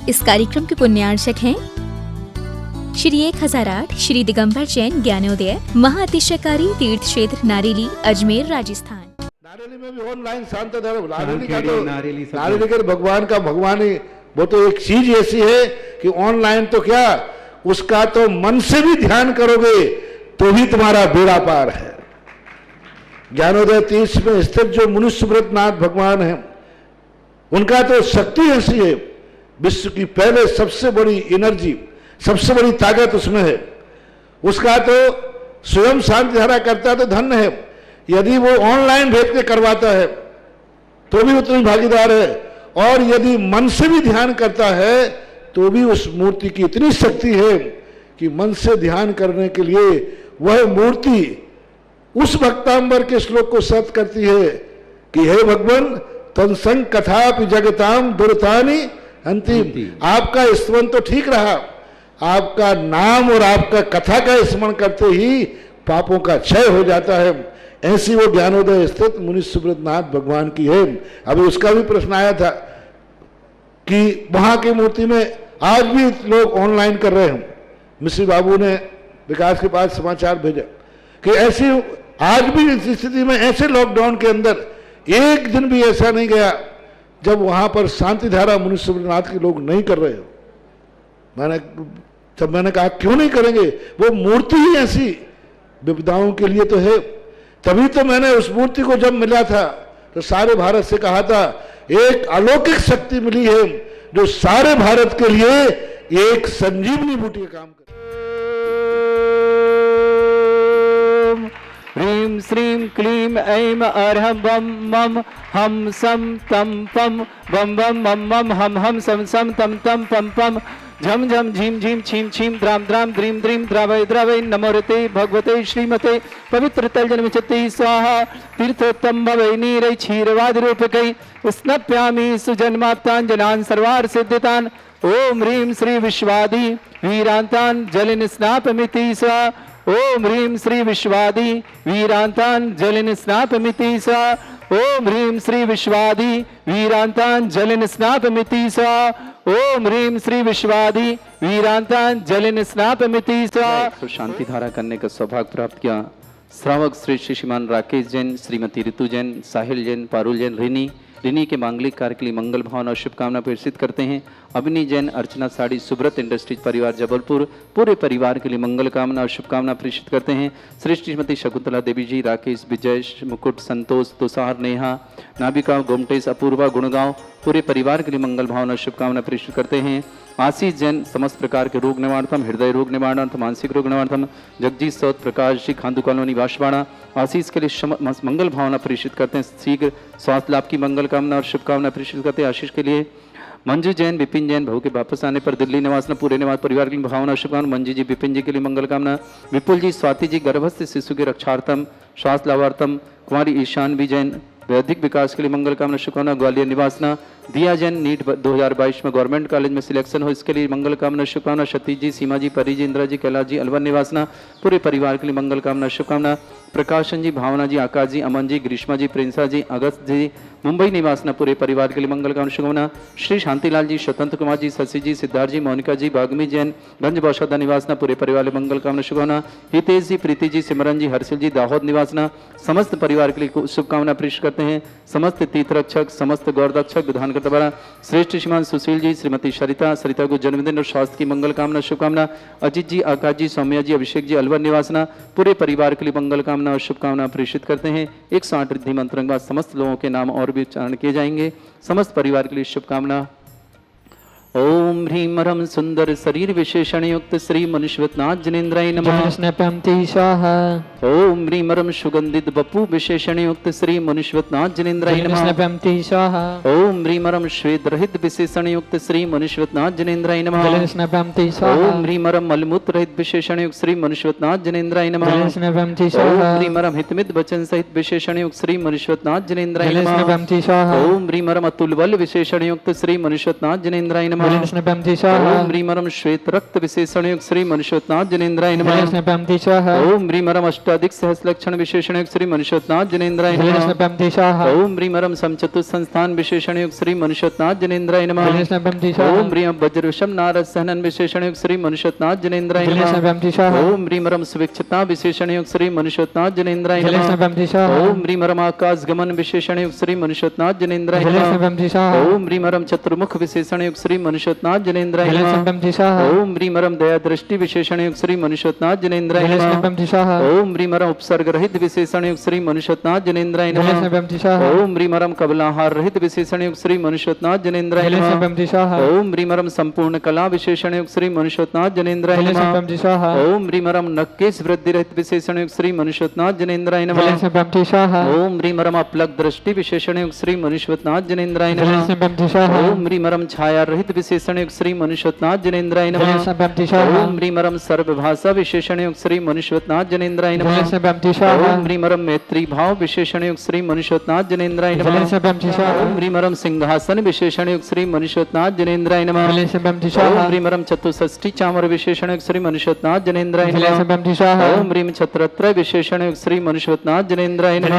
इस कार्यक्रम के पुण्यार्चक हैं श्री 1008 श्री दिगंबर जैन ज्ञानोदय महाअतिशयकारी तीर्थ क्षेत्र नारेली अजमेर राजस्थान। नारेली में भी ऑनलाइन शांत धर्म नारेली का भगवान का भगवान ही वो तो एक चीज ऐसी है कि ऑनलाइन तो क्या उसका तो मन से भी ध्यान करोगे तो भी तुम्हारा बेड़ा पार है। ज्ञानोदय तीर्थ में स्थित जो मुनि सुब्रतनाथ भगवान है उनका तो शक्ति ऐसी है, विश्व की पहले सबसे बड़ी एनर्जी सबसे बड़ी ताकत उसमें है। उसका तो स्वयं शांति धारा करता तो धन्य है, यदि वो ऑनलाइन भेज के करवाता है तो भी उतनी भागीदार है, और यदि मन से भी ध्यान करता है तो भी उस मूर्ति की इतनी शक्ति है कि मन से ध्यान करने के लिए वह मूर्ति उस भक्तांबर के श्लोक को सत्य करती है कि हे भगवान तत्संग कथापि जगताम दुर्तानि अंतिम। आपका स्मरण तो ठीक रहा, आपका नाम और आपका कथा का स्मरण करते ही पापों का क्षय हो जाता है। ऐसी वो ज्ञानोदय स्थित मुनि सुब्रतनाथ भगवान की है। अभी उसका भी प्रश्न आया था कि वहां की मूर्ति में आज भी लोग ऑनलाइन कर रहे हैं। मिश्री बाबू ने विकास के पास समाचार भेजा कि ऐसी आज भी इस स्थिति में ऐसे लॉकडाउन के अंदर एक दिन भी ऐसा नहीं गया जब वहां पर शांति धारा मुनि सुब्रतनाथ के लोग नहीं कर रहे हो। मैंने कहा क्यों नहीं करेंगे, वो मूर्ति ही ऐसी विपदाओं के लिए तो है। तभी तो मैंने उस मूर्ति को जब मिला था तो सारे भारत से कहा था एक अलौकिक शक्ति मिली है जो सारे भारत के लिए एक संजीवनी बूटी का काम करे। ह्रीं श्रीं क्लीं ऐं अर्हं बम मम हम सम तम पम बम बम मम मम हम हम सम सम तम तम पम पम झम झम झीम झीम छीम छीम द्राम द्राम द्रीम द्रीम द्रावय द्रावय नमोरते भगवते श्रीमते पवित्र तल जन्म चित्ते स्वाहा तीर्थोत्तम भवै नीरै क्षीरवाद रूपकै स्नप्यामि सुजन्माप्तांजनान् सर्वार्थ सिद्धितान् ओम ह्रीं श्री विश्वादि वीरांतान् जलिन स्नापमिति स्वाहा ओम ह्रीं श्री विश्वादि वीरांतान् जलिन स्नापमिति स्वाहा ओम ह्रीं श्री विश्वादि वीरांतान् जलिन स्नापमिति स्वाहा ओम ह्रीं श्री विश्वादि वीरांतान् जलिन स्नापमिति स्वाहा। तो शांति धारा करने का सौभाग्य प्राप्त किया। श्रावक श्री श्रीमान राकेश जैन, श्रीमती ऋतु जैन, साहिल जैन, पारुल जैन, रिनी के मांगलिक कार्य के लिए मंगल भावना और शुभकामना प्रेषित करते हैं। अभिनी जैन, अर्चना साड़ी, सुब्रत इंडस्ट्रीज परिवार जबलपुर पूरे परिवार के लिए मंगल कामना और शुभकामना प्रेषित करते हैं। श्रीमती शकुंतला देवी जी, राकेश, विजय, मुकुट, संतोष, तुषार, नेहा, नाबिका, गोमटेश, अपूर्वा, गुणगांव पूरे परिवार के लिए मंगल भावना और शुभकामना प्रेषित करते हैं। आशीष जैन समस्त प्रकार के रोग निवारणार्थम, हृदय रोग निवारणार्थम, मानसिक रोग निवारणार्थम, जगजीत सौत, प्रकाश जी, खांदू कॉलोनी, बांसवाड़ा आशीष के लिए मंगल भावना प्रेषित करते हैं। शीघ्र स्वास्थ्य लाभ की मंगल कामना और शुभकामना प्रेषित करते हैं। आशीष के लिए मंजू जैन, विपिन जैन बहू के वापस आने पर दिल्ली निवास पूरे निवास परिवार के लिए भावना शुभकामना। मंजू जी, विपिन जी के लिए मंगल कामना। विपुल जी, स्वाति जी गर्भस्थ शिशु के रक्षार्थम, स्वास्थ्य लाभार्थम। कुमारी ईशान भी जैन वैधिक विकास के लिए मंगल कामना शुभकामना। ग्वालियर निवासना। दिया जैन नीट 2022 में गवर्नमेंट कॉलेज में सिलेक्शन हो इसके लिए मंगल कामना शुभकामना। सतीश जी, सीमा जी, परी जी, इंदिरा जी, कैलाश जी, अलवर निवासना पूरे परिवार के लिए मंगल कामना शुभकामना। प्रकाशन जी, भावना जी, आकाश जी, अमन जी, ग्रीष्मा जी, प्रिंसा जी, अगस्त जी, मुंबई निवासना पूरे परिवार के लिए मंगल कामना शुभकामना। श्री शांतिलाल जी, स्वतंत्र कुमार जी, शशि जी, सिद्धार्थ जी, मोनिका जी, बागमी जैन, गंज बौशदा निवासना पूरे परिवार के लिए मंगल कामना शुभकामना। हितेश जी, प्रीति जी, सिमरन जी, हर्षिल जी, दाहोद निवासना समस्त परिवार के लिए शुभकामना प्रेषित करते हैं। समस्त तीर्थरक्षक, समस्त गौररक्षक, विधानकर्ता द्वारा श्रेष्ठ श्रीमान सुशील जी, श्रीमती सरिता को जन्मदिन और स्वास्थ्य की मंगल कामना शुभकामना। अजित जी, आकाश जी, सौम्या जी, अभिषेक जी, अलवर निवासना पूरे परिवार के लिए मंगल कामना और शुभकामना प्रेषित करते हैं। 108 रिद्धि मंत्र के बाद समस्त लोगों के नाम और भी उच्चारण किए जाएंगे। समस्त परिवार के लिए शुभकामना। ओम ह्रीं रम सुंदर शरीर विशेषण युक्त श्री मनुष्यवतनाथ जनेन्द्राय नमः। ओम ह्रीं रम सुगंधित बपू विशेषण युक्त श्री मनुष्यवतनाथ जनेन्द्राय नमः। ओम ह्रीं रम श्वेत रहित विशेषण युक्त श्री मनुष्यवतनाथ जनेन्द्राय नमः। ओम ह्रीं रम मलमूत्र रहित विशेषण युक्त श्री मनुष्यवतनाथ जनेन्द्राय नमः। ओम ह्रीं रम हितमित वचन सहित विशेषण युक्त श्री मनुष्यवतनाथ जनेन्द्राय नमः। ओम ह्रीं रम अतुल बल विशेषण युक्त श्री मनुष्यवतनाथ जनेन्द्राय नमः। नमः। ओम ह्रीमरम श्वेत रक्त विशेषण युक्त श्री मनुष्योत्नाथ जनेन्द्राय नमः। ओम ह्रीमरम अष्टाधिक सहस्लक्षण विशेषण युक्त श्री मनुष्योत्नाथ जनेन्द्राय नमः। ओम ह्रीमरम समचतुर संस्थान विशेषण युक्त श्री मनुष्योत्नाथ जनेन्द्राय नमः। ओम ह्रीम वज्रवशम नारद सहनन विशेषण युक्त श्री मनुष्योत्नाथ जनेन्द्राय नमः। ओम ह्रीमरम सुविक्षता विशेषण युक्त श्री मनुष्योत्नाथ जनेन्द्राय नमः। ओम ह्रीमरम आकाश गमन विशेषण युक्त श्री मनुष्योत्नाथ जनेन्द्राय नमः। ओम ह्रीमरम चतुर्मुख विशेषण युक्त श्री मनुष्योत्नाथ जनेन्द्राय नमः। ओम ह्रीमरम दया दृष्टि विशेषण युक्त श्री मनुष्योत्नाथ जनेन्द्राय नमः। ओम ह्रीमरम उपसर्ग रहित विशेषण युक्त श्री मनुष्योत्नाथ जनेन्द्राय नमः। ओम ह्रीमरम कबलाहार रहित विशेषण युक्त श्री मनुष्योत्नाथ जनेन्द्राय नमः। ओम ह्रीमरम संपूर्ण कला विशेषण युक्त श्री मनुष्योत्नाथ जनेन्द्राय नमः। ओम ह्रीमरम नक्केश वृद्धि रहित विशेषण युक्त श्री मनुष्योत्नाथ जनेन्द्राय नमः। ओम ह्रीमरम अपलक दृष्टि विशेषण युक्त श्री मनुष्योत्नाथ जनेन्द्राय नमः। ओम ह्रीमरम छाया रहित विशेषण युक्त श्री मनुष्योत्नाथ जनेन्द्राय नमः। ओम ह्रीमरम सर्वभाषा विशेषण युक्त श्री मनुष्योत्नाथ जनेन्द्राय नमः। ओम ह्रीमरम मैत्री भाव विशेषण युक्त श्री मनुष्योत्नाथ जनेन्द्राय नमः। ओम ह्रीमरम सिंहासन विशेषण युक्त श्री मनुष्योत्नाथ जनेन्द्राय नमः। ओम ह्रीमरम चतुष्षष्टि चामर विशेषण युक्त श्री मनुष्योत्नाथ जनेन्द्राय नमः। ओम ह्रीम छत्रत्र विशेषण युक्त श्री मनुष्योत्नाथ जनेन्द्राय नमः।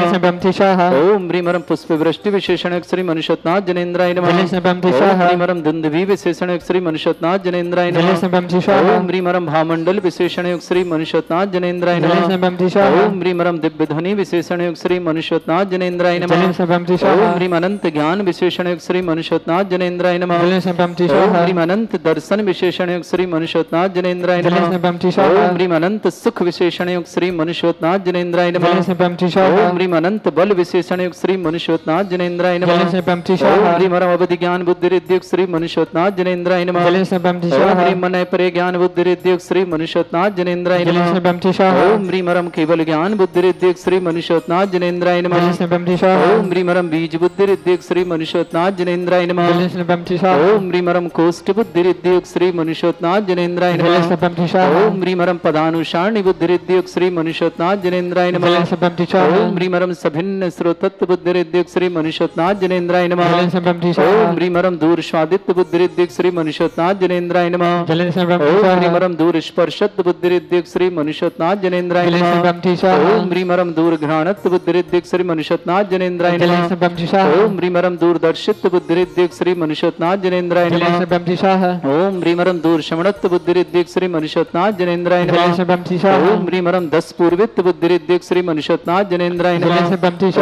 ओम ह्रीमरम पुष्पवृष्टि विशेषण युक्त श्री मनुष्योत्नाथ जनेन्द्राय नमः। ओम ह्रीमरम दुंदुभि विशेषण युक्त श्री मनुष्योत्नाथ जनेन्द्राय नमः। ओम ह्रीमरम भामंडल विशेषण युक्त श्री मनुष्योत्नाथ जनेन्द्राय नमः। ओम ह्रीमरम दिव्य ध्वनि विशेषण युक्त श्री मनुष्योत्नाथ जनेन्द्राय नमः। ओम ह्रीम अनंत ज्ञान विशेषण युक्त श्री मनुष्योत्नाथ जनेन्द्राय नमः। ओम ह्रीम अनंत दर्शन विशेषण युक्त श्री मनुष्योत्नाथ जनेन्द्राय नमः। ओम ह्रीम अनंत सुख विशेषण युक्त श्री मनुष्योत्नाथ जनेन्द्राय नमः। ओम ह्रीम अनंत बल विशेषण युक्त श्री मनुष्योत्नाथ जनेन्द्राय नमः। ओम ह्रीमरम अवधि ज्ञान बुद्धि रिद्धि युक्त श्री मनुष्योत्नाथ जनेन्द्राय नमः। ओम ह्रीम मनय परे ज्ञान बुद्धि रिद्धि युक्त श्री मनुष्योत्नाथ जनेन्द्राय नमः। ओम ह्रीमरम केवल ज्ञान बुद्धि रिद्धि युक्त श्री मनुष्योत्नाथ जनेन्द्राय नमः। ओम ह्रीमरम बीज बुद्धि रिद्धि युक्त श्री मनुष्योत्नाथ जनेन्द्राय नमः। ओम ह्रीमरम कोष्ठ बुद्धि रिद्धि युक्त श्री मनुष्योत्नाथ जनेन्द्राय नमः। ओम ह्रीमरम पदानुसारणी बुद्धि रिद्धि युक्त श्री मनुष्योत्नाथ जनेन्द्राय नमः। ओम ह्रीमरम सभिन्न स्रोतत्व बुद्धि रिद्धि युक्त श्री मनुष्योत्नाथ जनेन्द्राय नमः। ओम ह्रीमरम दूर स्वादित्व बुद्धि रिद्धि युक्त श्री मनुष्योत्नाथ जनेन्द्राय नमः। ओम ह्रीमरम दूर स्पर्शत्व बुद्धि रिद्धि युक्त श्री मनुष्योत्नाथ जनेन्द्राय नमः। ओम ह्रीमरम दूर घ्राणत्व बुद्धि रिद्धि युक्त श्री मनुष्योत्नाथ जनेन्द्राय नमः। ओम ह्रीमरम दूरदर्शित्व बुद्धि रिद्धि युक्त श्री मनुष्योत्नाथ जनेन्द्राय नमः। ओम ह्रीमरम दूर श्रवणत्व बुद्धि रिद्धि युक्त श्री मनुष्योत्नाथ जनेन्द्राय नमः। ओम ह्रीमरम दस पूर्वित्व बुद्धि रिद्धि युक्त श्री मनुष्योत्नाथ जनेन्द्राय नमः।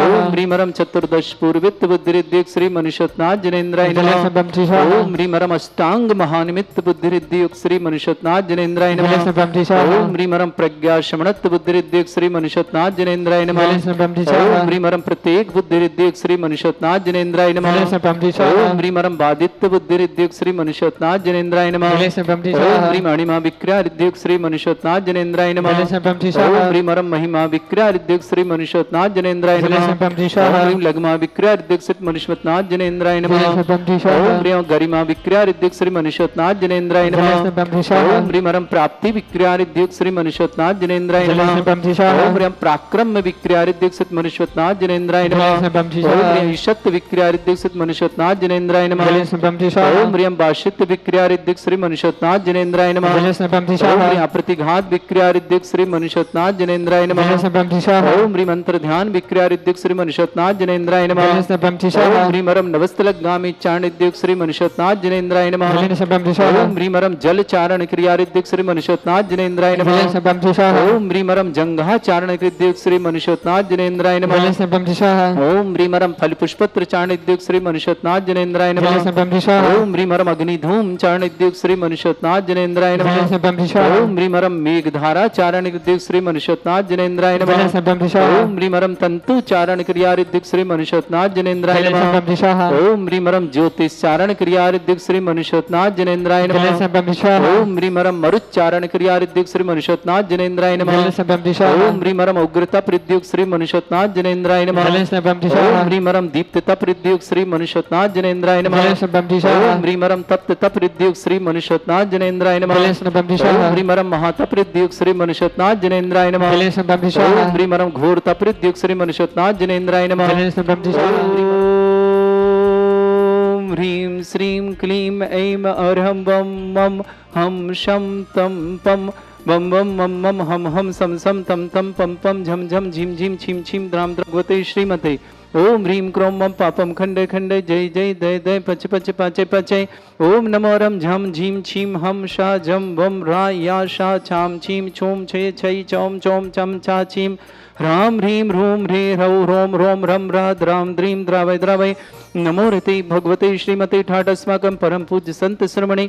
ओम ह्रीमरम चतुर्दश पूर्वित्व बुद्धि रिद्धि युक्त श्री मनुष्योत्नाथ जनेन्द्राय नमः। ओम ह्रीमरम अष्टांग महानिमित्त बुद्धि रिद्धि युक्त श्री मनुष्योत्नाथ जनेन्द्राय नमः। ओम ह्रीमरम प्रज्ञा श्रवणत्व बुद्धि रिद्धि युक्त श्री मनुष्योत्नाथ जनेन्द्राय नमः। ओम ह्रीमरम प्रत्येक बुद्धि रिद्धि युक्त श्री मनुष्योत्नाथ जनेन्द्राय नमः। ओम ह्रीमरम बादित्य बुद्धि रिद्धि युक्त श्री मनुष्योत्नाथ जनेन्द्राय नमः। ओम ह्रीम अणिमा विक्रिया रिद्धि युक्त श्री मनुष्योत्नाथ जनेन्द्राय नमः। ओम ह्रीमरम महिमा विक्रिया रिद्धि युक्त श्री मनुष्योत्नाथ जनेन्द्राय नमः। ओम ह्रीम लघुमा विक्रिया रिद्धि युक्त श्री मनुष्योत्नाथ जनेन्द्राय नमः। ओम ह्रीम गरिमा विक्रिया रिद्धि युक्त श्री मनुष्योत्नाथ जनेन्द्राय नमः। ओम ह्रीमरम प्राप्ति विक्रिया रिद्धि युक्त श्री मनुष्योत्नाथ जनेन्द्राय नमः। ओम ह्रीम पराक्रम विक्रिया रिद्धि युक्त श्री मनुष्योत्नाथ जनेन्द्राय नमः। ओम ह्रीम ईशत्व विक्रिया रिद्धि युक्त श्री मनुष्योत्नाथ जनेन्द्राय नमः। ओम ह्रीम बाशित्व विक्रिया रिद्धि युक्त श्री मनुष्योत्नाथ जनेन्द्राय नमः। ओम ह्रीम प्रतिघात विक्रिया रिद्धि युक्त श्री मनुष्योत्नाथ जनेन्द्राय नमः। ओम ह्रीम अंतर ध्यान विक्रिया रिद्धि युक्त श्री मनुष्योत्नाथ जनेन्द्राय नमः। ओम ह्रीमरम नवस्तलगामी चारण रिद्धि युक्त श्री मनुष्योत्नाथ जनेन्द्राय नमः। ओम ह्रीमरम जल चारण क्रिया रिद्धि युक्त श्री मनुष्योत्नाथ जनेन्द्राय नमः। ओम ह्रीमरम जंघा चारण रिद्धि युक्त श्री मनुष्योत्नाथ जनेन्द्राय नमः। ओम ह्रीमरम फल पुष्पत्र चारण रिद्धि युक्त श्री मनुष्योत्नाथ जनेन्द्राय नमः। ओम ह्रीमरम अग्निधूम चारण रिद्धि युक्त श्री मनुष्योत्नाथ जनेन्द्राय नमः। ओम ह्रीमरम मेघधारा चारण रिद्धि युक्त श्री मनुष्योत्नाथ जनेन्द्राय नमः। ओम ह्रीमरम तंतु चारण क्रिया रिद्धि युक्त श्री मनुष्योत्नाथ जनेन्द्राय नमः। ओम ह्रीमरम ज्योतिष चारण क्रिया रिद्धि युक्त श्री मनुष्योत्नाथ जनेन्द्राय नमः। ओम ह्रीमरम मरुच्चारण क्रिया रिद्धि युक्त श्री मनुष्योत्नाथ जनेन्द्राय नमः। ओम ह्रीमरम उग्रता रिद्धि युक्त श्री मनुष्योत्नाथ जनेन्द्राय नमः। ओम ह्रीमरम दीप्तता रिद्धि युक्त श्री मनुष्योत्नाथ जनेन्द्राय नमः। ओम ह्रीमरम तप्तता रिद्धि युक्त श्री मनुष्योत्नाथ जनेन्द्राय नमः। ओम ह्रीमरम महातप रिद्धि युक्त श्री मनुष्योत्नाथ जनेन्द्राय नमः। ओम ह्रीमरम घोर तप रिद्धि युक्त श्री मनुष्योत्नाथ जनेन्द्राय नमः। ओम ओम ह्रीं श्रीं क्लीं ऐं अर्हं बम मम हम शम तम पम बम बम मम मम हम सम सम तम तम पम पम झम झम झीम झीम छीम छीम द्राम द्रगवते श्रीमते ओम ह्रीं क्रों मम पापम खंडे खंडे जय जय दय दय पच पच पाचे पचे ओम नमो रम झम झीम छीम हम शा झम बम रा या शा छाम छीम छूम छे छई चौम चौम चम छा छीम ह्राम ह्रीं ह्रूम ह्रे ह्रौ ह्रोम ह्रोम रम रा द्राम द्रीम द्रावय द्रावय नमो रते भगवते श्रीमते ठाट अस्माकं परम पूज्य संत श्रमणे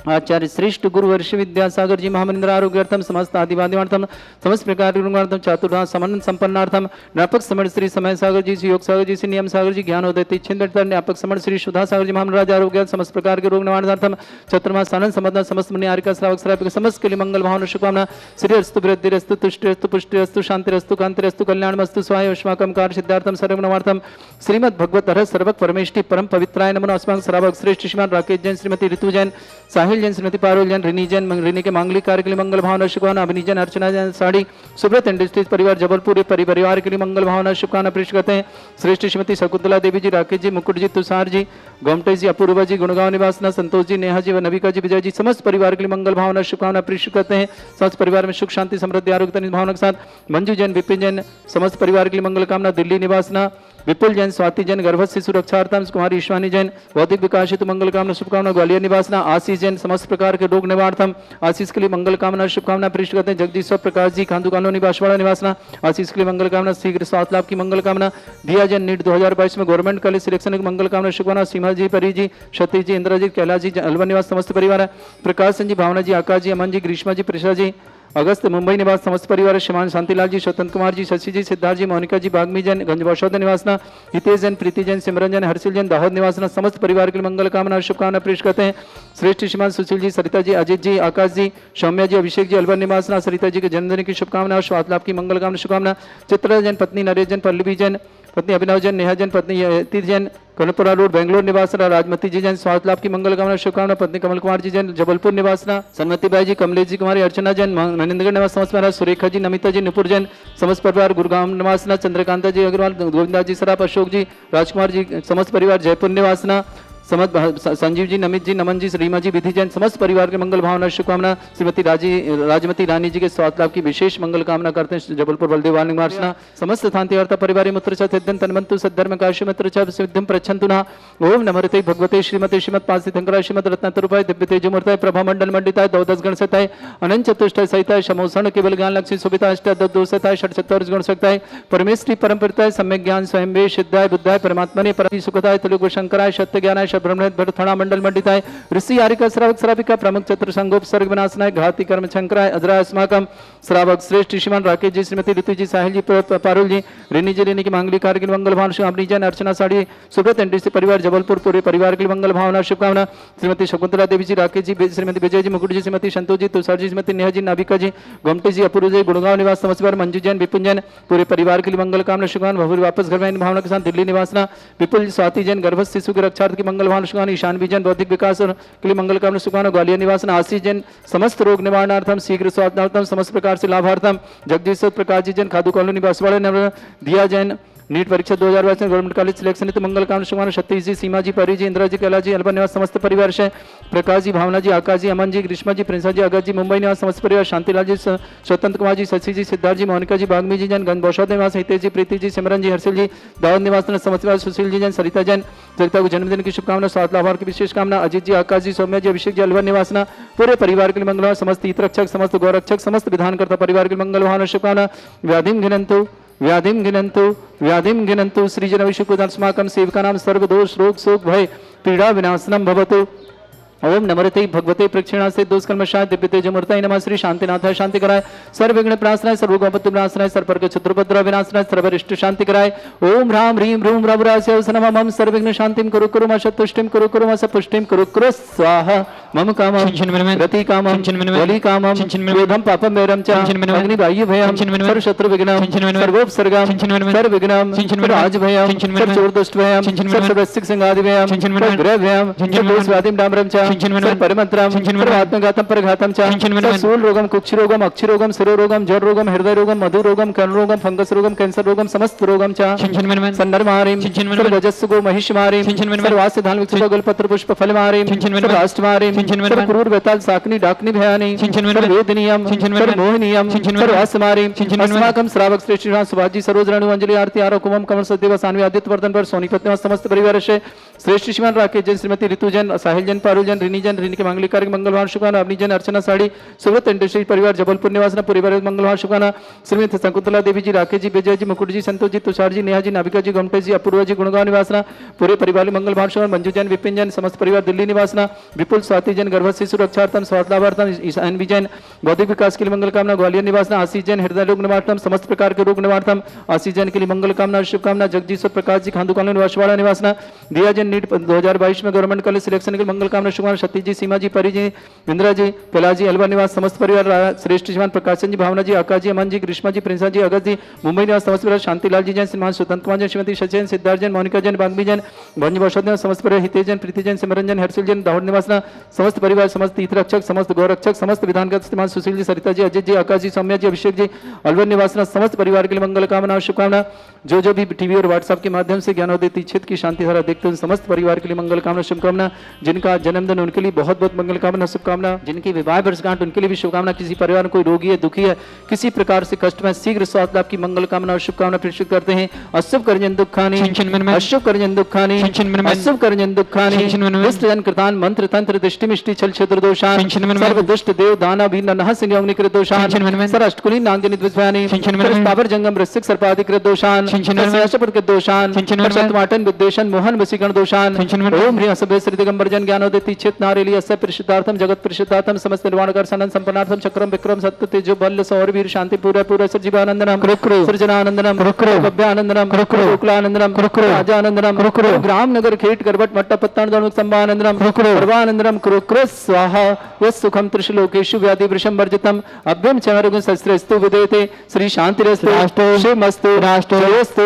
आचार्य श्रेष्ठ गुरु वर्ष विद्यासागर जी महामनिंद्र आरोग्यार्थम समस्त आदिवादिवार्थम समस्त प्रकार गुणार्थम चातुर्धा समन संपन्नार्थम व्यापक समण श्री समय सागर जी योग सागर जी से नियम सागर जी ज्ञानोदय छिंद व्यापक समण श्री सुधा सागर जी महाराज आरोग्य समस्त प्रकार के रोग निवारणार्थम चतुर्मास आनंद समझना समस्त मुनि आरिका श्रावक श्राविक समस्त के लिए मंगल भावना शुभकामना श्री अस्तु वृद्धि अस्तु तुष्टि अस्तु पुष्टि अस्तु शांति अस्तु कांति अस्तु कल्याण अस्तु स्वाय अस्माकं कार्य सिद्धार्थम सर्वगुणवार्थम श्रीमद् भगवत हर सर्वक परमेष्टि परम पवित्राय नमो अस्माकं श्रावक श्रेष्ठ श्रीमान राकेश जैन श्रीमती ऋतु जैन साहिल जैन श्रीमती पारुल जैन रिनी जैन रिनी के मांगलिक कार्य के लिए मंगल भावना शुभकामना अभिनी जैन अर्चना जैन साड़ी सुब्रत इंडस्ट्रीज परिवार जबलपुर परिवार के लिए मंगल भावना शुभकामना प्रेष करते हैं श्रेष्ठ श्रीमती शकुंतला देवी जी राकेश जी मुकुट जी तुषार जी गोमटे जी अपूर्वा जी गुणगांव निवासना संतोष जी नेहा जी व नविका जी विजय जी समस्त परिवार के लिए मंगल भावना शुभकामना प्रेष करते हैं समस्त परिवार में सुख शांति समृद्धि आरोग्य भावना के साथ मंजू जैन विपिन जैन समस्त परिवार के लिए मंगल कामना दिल्ली निवासना विपुल जैन स्वाति जैन गर्भस्थ शिशु रक्षार्थम कुमारी ईश्वानी जैन बौद्धिक विकास हेतु मंगल कामना शुभकामना ग्वालियर निवासना आशीष जैन समस्त प्रकार के रोग निवारथम आशीष के लिए मंगल कामना शुभकामना प्रेष करते हैं जगदीश्वर प्रकाश जी खांदू कानो निवासवाड़ा निवासना आशीष के लिए मंगल कामना शीघ्र स्वास्थ्य लाभ की मंगल कामना दिया जैन नीट 2022 में गवर्नमेंट कॉलेज सिलेक्शन की मंगल कामना शुभकामना सीमा जी परी जी सतीश जी इंद्रा जी कैलाश जी अलवन निवास समस्त परिवार प्रकाश सिंह जी भावना जी आकाश जी अमन जी ग्रीष्मा जी प्रशा जी अगस्त मुंबई निवास समस्त परिवार श्रीमान शांतिलाल जी स्वतंत्र कुमार जी शशि जी सिद्धार्थ जी मोनिका जी बागमी जैन गंजबौशौद निवासना हितेश जैन प्रीति जैन सिमरन जैन हर्षिल जैन दाहोद निवासना समस्त परिवार के लिए मंगल कामना शुभकामना प्रेष करते हैं श्रेष्ठ श्रीमान सुशील जी सरिता जी अजित जी आकाश जी सौम्या जी अभिषेक जी अलवर निवासना सरिता जी के जन्मदिन की शुभकामना और स्वास्थ्य लाभ की मंगल कामना शुभकामना चित्रा जैन पत्नी नरेश जैन पल्लवी जैन पत्नी अभिनव जैन नेहा जैन पत्नी यतीर जैन कनपुरा रोड बेंगलोर निवासना राजमती जी जैन स्वास्थ्य लाभ की मंगल कामना शुभकामना पत्नी कमल कुमार जी जैन जबलपुर निवासना सन्मति बाई जी कमलेश जी कुमारी अर्चना जैन मनिंद्रगढ़ निवास समस्त महाराज सुरेखा जी नमिता जी नुपुर जैन समस्त परिवार गुरुगांव निवासना चंद्रकांता जी अग्रवाल गोविंदा जी सराफ अशोक जी राजकुमार जी समस्त परिवार जयपुर निवासना समस्त संजीव जी नमित जी नमन जी रीमा जी विधि जैन समस्त परिवार के मंगल भावना शुभकामना श्रीमती राजमती रानी जी के स्वास्थ्य लाभ की विशेष मंगल कामना करते हैं जबलपुर बलदेव निवासना समस्त शांति अर्थ परिवार मित्र सिद्धं तन्वन्तु सद्धर्म काश्य मित्र सिद्धिं प्रच्छन्तु न ओम नमस्ते भगवते श्रीमते श्रीमद पासी शंकराय श्रीमद रत्नतरूपाय दिव्य तेजोमूर्ताय प्रभा मंडल मंडिताय द्वादश गण सहिताय अनंत चतुष्टय सहिताय शमोषण केवल ज्ञान लक्ष्मी सुविता अष्टादशताय षट चतुर्थ गुण सहिताय परमेश्वरी परमपिताय सम्यक ज्ञान स्वयं वे सिद्धाय बुद्धाय परमात्मने परम सुखदाय त्रिलोक शंकराय सत्य ज्ञानाय ब्रह्मणेत भरथड़ा मंडल मंडिताय ऋषि आरिका श्रावक श्राविका प्रमुख चतुर संगोप सर्ग विनाशनाय घाती कर्म शंकराय अजरा अस्माकम श्रावक श्रेष्ठ श्रीमान राकेश जी श्रीमती ऋतु जी साहिल जी पारुल जी रिनी जी रिनी की मांगलिक कार्य के लिए मंगल भावना श्री जैन अर्चना साड़ी सुब्रत एनडीसी परिवार जबलपुर पूरे परिवार के लिए मंगल भावना शुभकामना श्रीमती शकुंतला देवी जी राकेश जी श्रीमती विजय जी मुकुट जी श्रीमती संतोष जी तुषार जी श्रीमती नेहा जी नाभिका जी गोमटी जी अपूर्व जी गुड़गांव निवास समस्त परिवार मंजू जैन विपुन जैन पूरे परिवार के लिए मंगल कामना शुभकामना भवरी वापस घर में भावना के साथ दिल्ली निवासना विपुल जी स्वाति जैन गर्भस्थ शिशु के रक्षार्थ की मंगल भावना शुभकामना ईशान विजन बौद्धिक विकास के लिए मंगल कामना शुभकामना ग्वालियर निवासन आशीष जैन समस्त रोग निवारणार्थम शीघ्र स्वास्थ्यार्थम समस्त प्रकार से लाभार्थम जगदीश्वर प्रकाश जी जैन खादू कॉलोनी निवासवाड़ा दिया जैन नीट परीक्षा 2022 में गवर्नमेंट कॉलेज सिलेक्शन तो मंगल कामना शुभकामना सतीश जी सीमा जी परी जी इंदिरा जी कैलाश जी अलवर निवास समस्त परिवार से प्रकाश जी भावना जी आकाश जी अमन जी ग्रीष्मा जी प्रिंसा जी अगत जी मुंबई निवास समस्त परिवार शांतिलाल जी स्वतंत्र कुमार जी शशि जी सिद्धार्थ जी मोनिका जी बागमी जी जैन गंजबौशौद निवास हितेश जी प्रीति जी सिमरन जी हर्षिल जी दाऊद निवास समस्त परिवार सुशील जी जैन सरिता जैन सरिता को जन्मदिन की शुभकामना स्वास्थ्य लाभ की विशेष कामना अजित जी आकाश जी सौम्या जी अभिषेक जी अलवर निवासना पूरे परिवार के लिए मंगल समस्त हित रक्षक समस्त गौरक्षक समस्त विधानकर्ता परिवार के लिए मंगल भावना शुभकामना व्याधिम गिनन्तु श्रीजनविशुकुदास्माकं सेवकानां सर्वदोष रोग शोक भय पीड़ा विनाशनम भवतु ओम नमरते भगवते प्रक्षिणा से दोष कर्मशाय दिव्य तेजमूर्ताय नमः श्री शांतिनाथाय शांति कराय सर्व विघ्न प्राशनाय सर्वगोपत्य विनाशनाय सर्वपर्ग चतुर्भद्र विनाशनाय सर्वरिष्ट शांति कराय ओम ह्राम ह्रीं ह्रूम रवरास्य नमः मम सर्वविघ्न शांतिं कुरु कुरु मशतुष्टिं कुरु कुरु मसपुष्टिं कुरु कुरु स्वाहा मम कामं रति कामं बलि कामं क्रोधं पापं वैरं च अग्नि वायु भयं सर्व शत्रु विघ्नं सर्वोपसर्गं सर्व विघ्नं राज भयं सर्व चोर दुष्ट भयं सर्व वैश्विक संगादि भयं ग्रह भयं दोष व्याधिं डाम्रं च परमंत्रम सर्वात्मघातम परघातम च स्थूल रोगम कुक्ष रोगम अक्षि रोगम शिरो रोगम जड़ रोगम हृदय रोगम मधु रोगम कर्ण रोगम फंगस रोगम कैंसर रोगम समस्त रोगम च संदर्मारिम सर्वजस्सुगो महिषमारिम सर्वास्य धान विक्षुभ गलपत्र पुष्प फलमारिम सर्वाष्टमारिम सर्वक्रूर वेताल साकनी डाकनी भयानी सर्ववेदनीयम सर्वमोहनीयम सर्वास्मारिम अस्माकं श्रावक श्रेष्ठ सुभाजी सरोज रणु अंजलि आरती आरो कुमम कमल सदेव सानवी आदित्य वर्धन पर सोनीपत समस्त परिवार से श्रेष्ठ श्रीमान राकेश जैन श्रीमती ऋतु जैन साहिल जैन पारुल जैन रिनी जैन रिनी के मंगली कार्य मंगलवार शुभाना अवनी जैन अर्चना साड़ी सुब्रत इंडस्ट्री परिवार जबलपुर निवासना परिवार मंगलवार शुभाना श्रीमती शकुंतला देवी जी राकेश जी विजय जी मुकुट जी संतोष जी तुषार जी नेहा जी नाविका जी गोमटे जी अपूर्वा जी गुणगांव निवासना पूरे परिवार मंगलवार शुभाना मंजू जैन विपिन जैन समस्त परिवार दिल्ली निवासना विपुल स्वाति जैन गर्भवती सुरक्षार्थम स्वास्थ्यार्थम ईशान जैन बौद्धिक विकास के लिए मंगल कामना ग्वालियर निवासना आशीष जैन हृदय रोग निवारणम समस्त प्रकार के रोग निवारणम आशीष जैन के लिए मंगल कामना शुभकामना जगदीश्वर प्रकाश जी खांदू कॉलोनी निवासवाड़ा निवासना दिया जैन नीट 2022 में गवर्नमेंट कॉलेज सिलेक्शन के लिए मंगल कामना शुभकामना सतीश जी सीमा जी परी जी इंदिरा जी कैलाश जी अलवा निवास समस्त परिवार श्रेष्ठ श्रीमान प्रकाश जी भावना जी आकाश जी अमन जी ग्रीष्मा जी प्रिंसा जी अगस्त जी मुंबई निवास समस्त परिवार शांतिलाल जी जैन श्रीमान स्वतंत्र कुमार जैन श्रीमती सचैन सिद्धार्थ जैन मोनिका जैन बागमी जैन भंज बौषध समस्त परिवार हितेश जैन प्रीति जैन सिमरन जैन हर्षिल जैन दाहोद निवासना समस्त परिवार समस्त तीर्थरक्षक समस्त गौरक्षक समस्त विधानगत श्रीमान सुशील जी सरिता जी अजित जी आकाश जी सौम्या जी अभिषेक जी अलवर निवासना समस्त परिवार के लिए मंगल कामना शुभकामना जो भी टीवी और व्हाट्सएप के माध्यम से ज्ञानोदय तीक्षित की शांति धारा देखते हैं समस्त परिवार के लिए मंगल कामना शुभकामना जिनका जन्मदिन उनके लिए बहुत बहुत मंगल कामना शुभकामना जिनकी विवाह वर्षगांठ उनके लिए भी शुभकामना किसी परिवार में कोई रोगी है दुखी है किसी प्रकार से कष्ट में शीघ्र स्वास्थ्य लाभ की मंगल कामना और शुभकामना प्रेषित करते हैं अशुभ कर्जन दुखानी अशुभ कर्जन दुखानी अशुभ कर्जन दुखानी दुष्ट जन कृतान मंत्र तंत्र दृष्टि मिष्टि छल क्षेत्र दोषान सर्व दुष्ट देव दाना भी नह सिंह अग्निकृत दोषान सर अष्टकुली नागजनित विद्वानी स्थावर जंगम वृश्चिक सर्पाधिकृत दोषान के दोषान शतमाटन विद्वेषण मोहन वशीकरण दोषान ओम ह्रीं असभ्य श्री दिगंबर जन ज्ञानोदय तीक्षित नारेली अस्य परिशुद्धार्थम जगत परिशुद्धार्थम समस्त निर्वाण कर सनन संपन्नार्थम चक्रम विक्रम सत्य तेजो बल सौर वीर शांति पूरा पूरा सजीवानंदनम सृजनानंदनम भव्यानंदनम शुक्लानंदनम राजानंदनम ग्राम नगर खेट करवट मट्टा पत्तान दणुक संभानंदनम सर्वानंदनम कुरुक्र स्वाहा यस्सुखम त्रिशलोकेषु व्याधि वृषम वर्जितम अभ्यम चमरुग शस्त्रस्तु विदेते श्री शांतिरस्तु शिवमस्तु जयोस्तु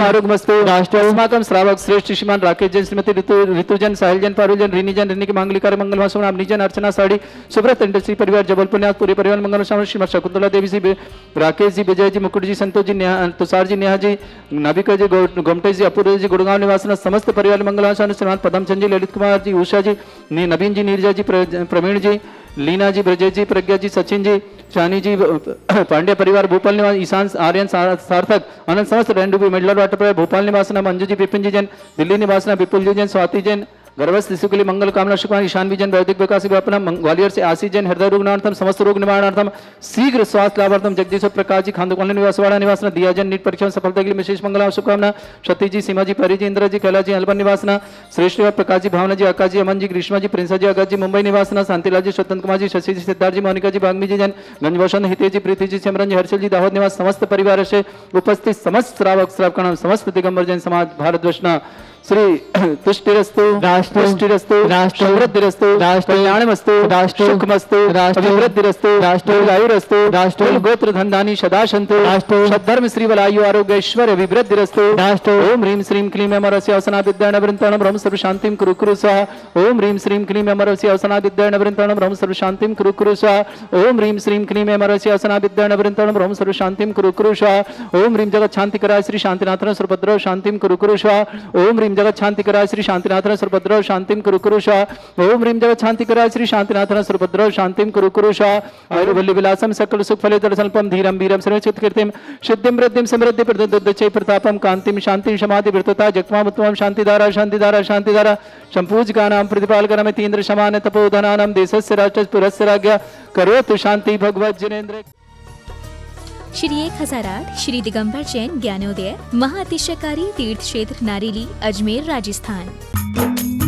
आरोग्यमस्तु अस्माकं श्रावक श्रेष्ठ श्रीमान राकेश जैन श्रीमती ऋतु जैन साहिल जैन पारुल जैन रिनी जैन रिनी के मंगली कार्य मंगल वासुना अवनी जैन अर्चना साड़ी सुब्रत इंडस्ट्री परिवार जबलपुर न्यास पूरे परिवार मंगल वासुना श्रीमती शकुंतला देवी जी राकेश जी विजय जी मुकुट जी संतोष जी तुषार जी नेहा जी नाविका जी गोमटे जी अपूर्व जी गुड़गांव निवासना समस्त परिवार मंगल वासुना श्रीमान पदमचंद जी ललित कुमार जी उषा जी नवीन जी नीरजा जी प्रवीण जी लीना जी ब्रजेश जी प्रज्ञा जी सचिन जी चानी जी पांड्या परिवार भोपाल निवास ईशान आर्यन सार्थक अनंत समस्त रेंडू मिडलर वाटर परिवार भोपाल निवासना मंजू जी विपिन जी जैन दिल्ली निवासना विपुल जी जैन स्वाति जैन गर्भस्थ शिशु के लिए मंगल कामना शुभकामना ईशान विजन वैदिक विकास अपना ग्वालियर से आशीष जैन हृदय रोग निवारणार्थम समस्त रोग निवारणार्थम शीघ्र स्वास्थ्य लाभार्थम जगदीश्वर प्रकाश जी खांदू कॉलोनी निवासवाड़ा निवासना दिया जन नीट परीक्षा सफलता के लिए विशेष मंगल शुभकामना सतीश जी सीमा जी परी जी इंदिरा जी कैलाश जी अलवन निवासना श्रेष्ठ प्रकाश जी भावना जी आकाश जी अमन जी ग्रीष्मा जी प्रिंसा जी अगस्त जी मुंबई निवासना शांतिलाल जी स्वतंत्र कुमार जी शशि जी सिद्धार्थ जी मोनिका जी बागमी जी जैन गंजभूषण हितेश जी प्रीति जी सिमरन जी हर्षल जी दाहोद निवास समस्त परिवार से उपस्थित समस्त श्रावक श्रावकाणाम समस्त दिगंबर जैन समाज भारतवर्षना श्री तुष्टिरस्तु पुष्टिरस्तु समृद्धिरस्तु कल्याणमस्तु सुखमस्तु अभिवृद्धिरस्तु दीर्घायुरस्तु गोत्र धनधानी सदा सन्तु सद्धर्म श्री वलायु आरोग्य ऐश्वर्य अभिवृद्धिरस्तु ओम ह्रीं श्रीं क्लीं अमरस्य अवसना विद्या नवृंताणं ब्रह्म सर्व शांतिं कुरु कुरु स्वाहा ओम ह्रीं श्रीं क्लीं अमरस्य अवसना विद्या नवृंताणं ब्रह्म सर्व शांतिं कुरु कुरु स्वाहा ओम ह्रीं श्रीं क्लीं अमरस्य अवसना विद्या नवृंताणं ब्रह्म सर्व शांतिं कुरु कुरु स्वाहा ओम ह्रीं जगत शांतिकराय श्री शांतिनाथन सुभद्र शांतिं कुरु कुरु स्वाहा ओम ह्रीं जगत शांतिकराय श्री शांतिनाथन सुभद्र शांतिं कुरु कुरु स्वाहा ओम ह्रीं जगत शांतिकराय श्री शांतिनाथन सुभद्र शांतिं कुरु कुरु स्वाहा आयुर्वल्ली विलासम सकल सुख फले दर्शनपम धीरम वीरम सर्वचित कीर्तिम सिद्धिं वृद्धिं समृद्धि प्रदुद्धचै प्रतापम कांतिं शांतिं समाधि वृतता जगत्वाम उत्तमं शांतिधारा शांतिधारा शांतिधारा संपूजकानां प्रतिपालकरम तीन्द्र समान तपोधनानां देशस्य राष्ट्रस्य पुरस्य राज्ञा करोतु शांति भगवत जिनेन्द्र। श्री 1008 श्री दिगंबर जैन ज्ञानोदय महाअतिशयकारी तीर्थ क्षेत्र नारेली अजमेर राजस्थान।